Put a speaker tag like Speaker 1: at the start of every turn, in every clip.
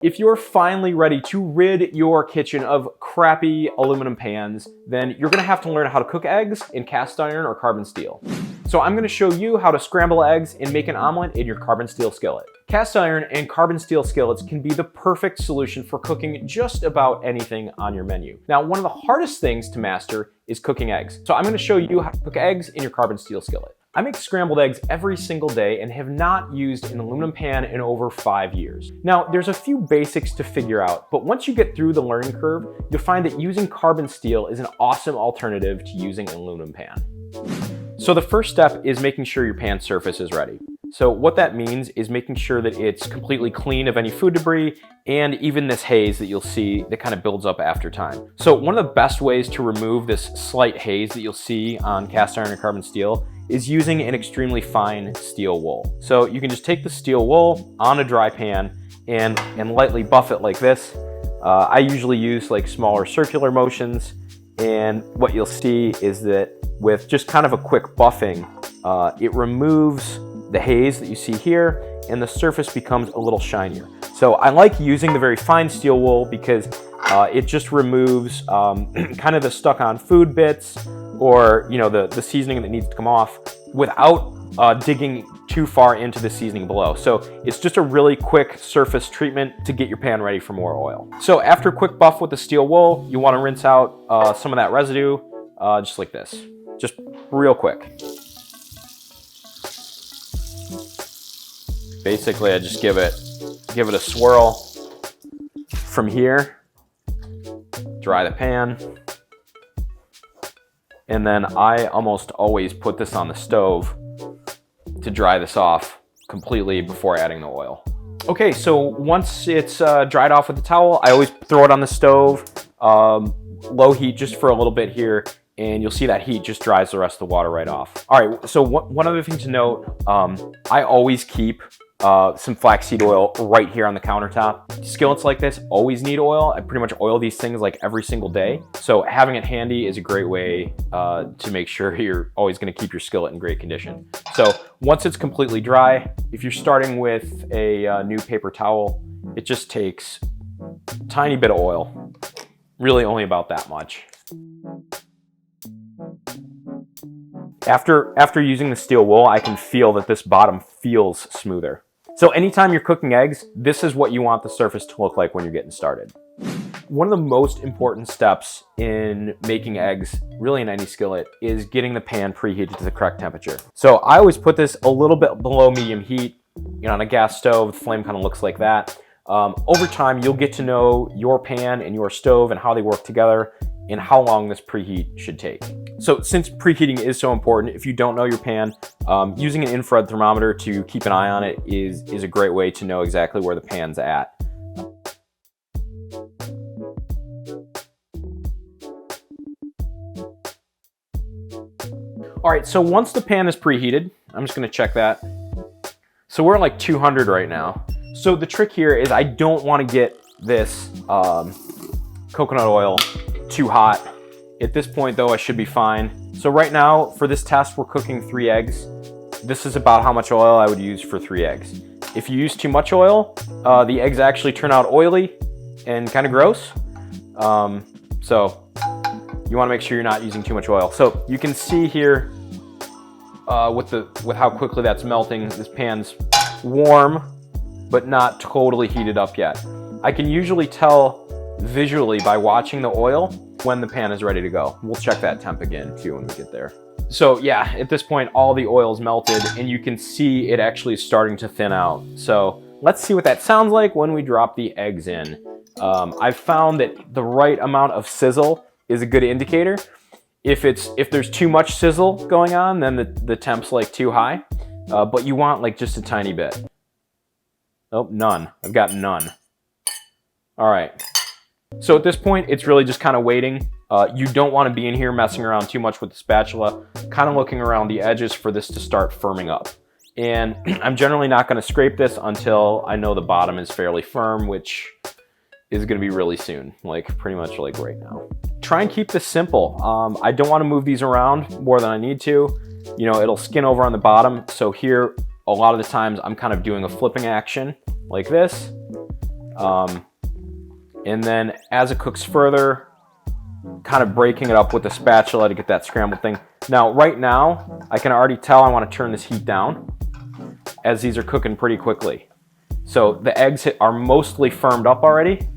Speaker 1: If you're finally ready to rid your kitchen of crappy aluminum pans, then you're gonna have to learn how to cook eggs in cast iron or carbon steel. So I'm gonna show you how to scramble eggs and make an omelet in your carbon steel skillet. Cast iron and carbon steel skillets can be the perfect solution for cooking just about anything on your menu. Now, one of the hardest things to master is cooking eggs. So I'm gonna show you how to cook eggs in your carbon steel skillet. I make scrambled eggs every single day and have not used an aluminum pan in over 5 years. Now, there's a few basics to figure out, but once you get through the learning curve, you'll find that using carbon steel is an awesome alternative to using an aluminum pan. So the first step is making sure your pan surface is ready. So what that means is making sure that it's completely clean of any food debris and even this haze that you'll see that kind of builds up after time. So one of the best ways to remove this slight haze that you'll see on cast iron and carbon steel is using an extremely fine steel wool. So you can just take the steel wool on a dry pan and lightly buff it like this. I usually use like smaller circular motions, and what you'll see is that with just kind of a quick buffing, it removes the haze that you see here and the surface becomes a little shinier. So I like using the very fine steel wool because it just removes kind of the stuck on food bits or the seasoning that needs to come off without digging too far into the seasoning below. So it's just a really quick surface treatment to get your pan ready for more oil. So after a quick buff with the steel wool, you want to rinse out some of that residue just like this, just real quick. Basically, I just give it a swirl from here, dry the pan, and then I almost always put this on the stove to dry this off completely before adding the oil. Okay, so once it's dried off with the towel, I always throw it on the stove, low heat just for a little bit here, and you'll see that heat just dries the rest of the water right off. All right, so one other thing to note, I always keep some flaxseed oil right here on the countertop. Skillets like this always need oil. I pretty much oil these things like every single day. So having it handy is a great way to make sure you're always gonna keep your skillet in great condition. So once it's completely dry, if you're starting with a new paper towel, it just takes a tiny bit of oil, really only about that much. After using the steel wool, I can feel that this bottom feels smoother. So anytime you're cooking eggs, this is what you want the surface to look like when you're getting started. One of the most important steps in making eggs, really in any skillet, is getting the pan preheated to the correct temperature. So I always put this a little bit below medium heat. On a gas stove, the flame kind of looks like that. Over time, you'll get to know your pan and your stove and how they work together and how long this preheat should take. So since preheating is so important, if you don't know your pan, using an infrared thermometer to keep an eye on it is a great way to know exactly where the pan's at. All right, so once the pan is preheated, I'm just gonna check that. So we're at like 200 right now. So the trick here is I don't wanna get this coconut oil too hot. At this point though, I should be fine. So right now for this test, we're cooking 3 eggs. This is about how much oil I would use for 3 eggs. If you use too much oil, the eggs actually turn out oily and kind of gross. So you want to make sure you're not using too much oil. So you can see here with how quickly that's melting, this pan's warm, but not totally heated up yet. I can usually tell visually by watching the oil when the pan is ready to go. We'll check that temp again too when we get there. So yeah, at this point, all the oil's melted and you can see it actually starting to thin out. So let's see what that sounds like when we drop the eggs in. I've found that the right amount of sizzle is a good indicator. If there's too much sizzle going on, then the temp's like too high, but you want like just a tiny bit. Oh, none. I've got none. All right. So at this point, it's really just kind of waiting. You don't want to be in here messing around too much with the spatula, kind of looking around the edges for this to start firming up. And I'm generally not going to scrape this until I know the bottom is fairly firm, which is going to be really soon, like pretty much like right now. Try and keep this simple. I don't want to move these around more than I need to. It'll skin over on the bottom. So here, a lot of the times I'm kind of doing a flipping action like this. And then as it cooks further, kind of breaking it up with the spatula to get that scrambled thing. Now, right now, I can already tell I want to turn this heat down as these are cooking pretty quickly. So the eggs are mostly firmed up already.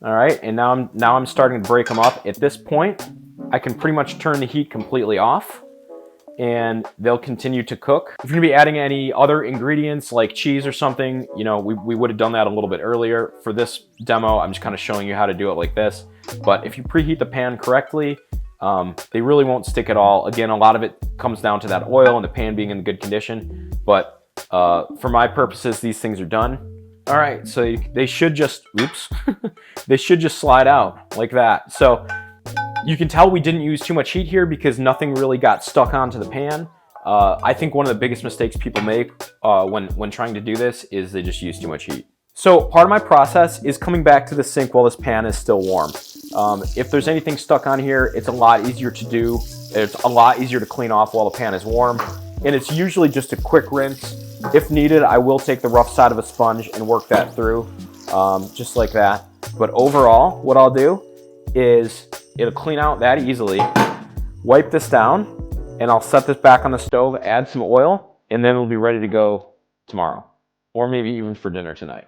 Speaker 1: All right, and now I'm starting to break them up. At this point, I can pretty much turn the heat completely off and they'll continue to cook. If you're gonna be adding any other ingredients like cheese or something, you know, we would have done that a little bit earlier. For this demo, I'm just kind of showing you how to do it like this. But if you preheat the pan correctly, they really won't stick at all. Again, a lot of it comes down to that oil and the pan being in good condition. But for my purposes, these things are done. All right, so they should just, oops, they should just slide out like that. So you can tell we didn't use too much heat here because nothing really got stuck onto the pan. I think one of the biggest mistakes people make when trying to do this is they just use too much heat. So part of my process is coming back to the sink while this pan is still warm. If there's anything stuck on here, it's a lot easier to do. It's a lot easier to clean off while the pan is warm. And it's usually just a quick rinse. If needed, I will take the rough side of a sponge and work that through, just like that. But overall, what I'll do is it'll clean out that easily. Wipe this down, and I'll set this back on the stove, add some oil, and then it'll be ready to go tomorrow, or maybe even for dinner tonight.